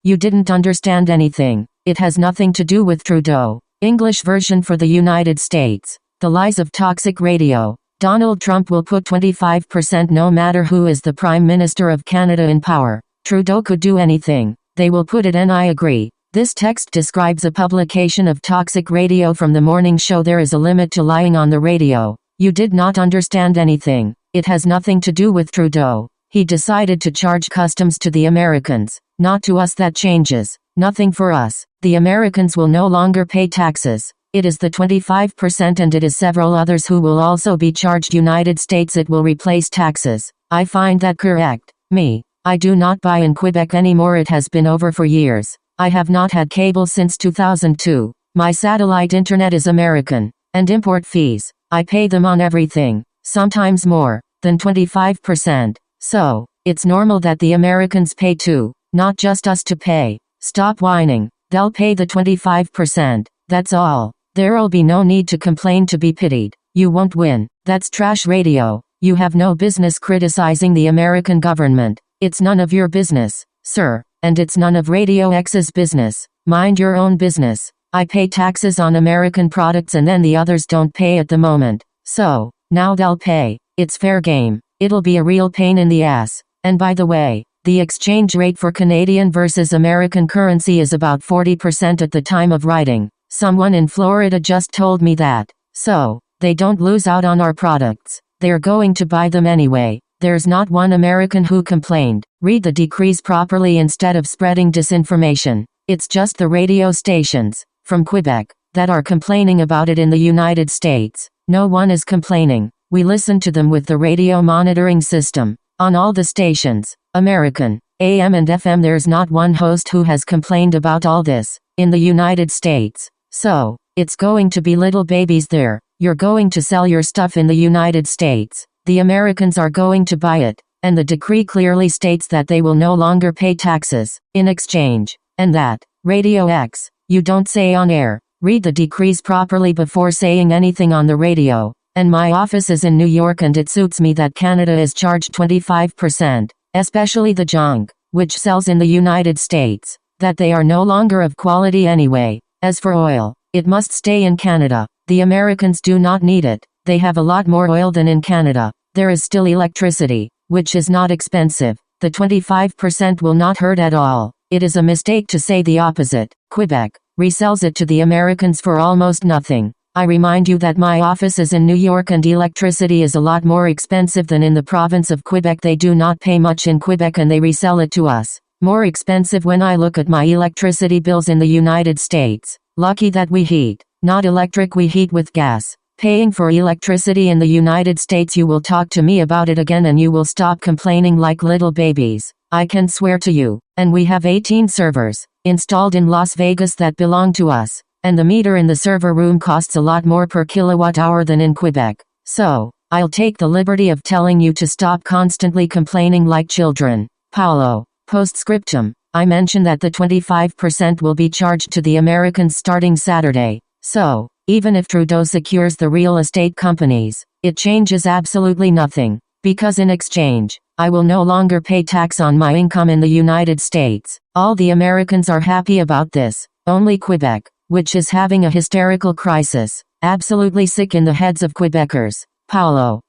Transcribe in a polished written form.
You didn't understand anything. It has nothing to do with Trudeau. English version for the United States. The lies of toxic radio. Donald Trump will put 25% no matter who is the Prime Minister of Canada in power. Trudeau could do anything. They will put it, and I agree. This text describes a publication of toxic radio from the morning show. There is a limit to lying on the radio. You did not understand anything. It has nothing to do with Trudeau. He decided to charge customs to the Americans. Not to us. That changes. Nothing for us. The Americans will no longer pay taxes. It is the 25%, and it is several others who will also be charged. United States, it will replace taxes. I find that correct. Me. I do not buy in Quebec anymore. It has been over for years. I have not had cable since 2002. My satellite internet is American. And import fees. I pay them on everything. Sometimes more than 25%. So, it's normal that the Americans pay too. Not just us to pay. Stop whining. They'll pay the 25%. That's all. There'll be no need to complain to be pitied. You won't win. That's trash radio. You have no business criticizing the American government. It's none of your business, sir. And it's none of Radio X's business. Mind your own business. I pay taxes on American products, and then the others don't pay at the moment. So, now they'll pay. It's fair game. It'll be a real pain in the ass. And by the way, the exchange rate for Canadian versus American currency is about 40% at the time of writing. Someone in Florida just told me that. So, they don't lose out on our products. They're going to buy them anyway. There's not one American who complained. Read the decrees properly instead of spreading disinformation. It's just the radio stations from Quebec that are complaining about it in the United States. No one is complaining. We listen to them with the radio monitoring system. On all the stations, American, AM and FM, there's not one host who has complained about all this, in the United States. So, it's going to be little babies there. You're going to sell your stuff in the United States. The Americans are going to buy it. And the decree clearly states that they will no longer pay taxes, in exchange. And that, Radio X, you don't say on air. Read the decrees properly before saying anything on the radio. And my office is in New York, and it suits me that Canada is charged 25%, especially the junk, which sells in the United States, that they are no longer of quality anyway. As for oil, it must stay in Canada. The Americans do not need it. They have a lot more oil than in Canada. There is still electricity, which is not expensive. The 25% will not hurt at all. It is a mistake to say the opposite. Quebec resells it to the Americans for almost nothing. I remind you that my office is in New York, and electricity is a lot more expensive than in the province of Quebec. They do not pay much in Quebec, and they resell it to us. More expensive when I look at my electricity bills in the United States. Lucky that we heat, not electric, we heat with gas. Paying for electricity in the United States. You will talk to me about it again, and you will stop complaining like little babies. I can swear to you. And we have 18 servers installed in Las Vegas that belong to us. And the meter in the server room costs a lot more per kilowatt hour than in Quebec. So, I'll take the liberty of telling you to stop constantly complaining like children. Paulo. Postscriptum. I mentioned that the 25% will be charged to the Americans starting Saturday. So, even if Trudeau secures the real estate companies, it changes absolutely nothing. Because in exchange, I will no longer pay tax on my income in the United States. All the Americans are happy about this. Only Quebec, which is having a hysterical crisis. Absolutely sick in the heads of Quebecers. Paulo.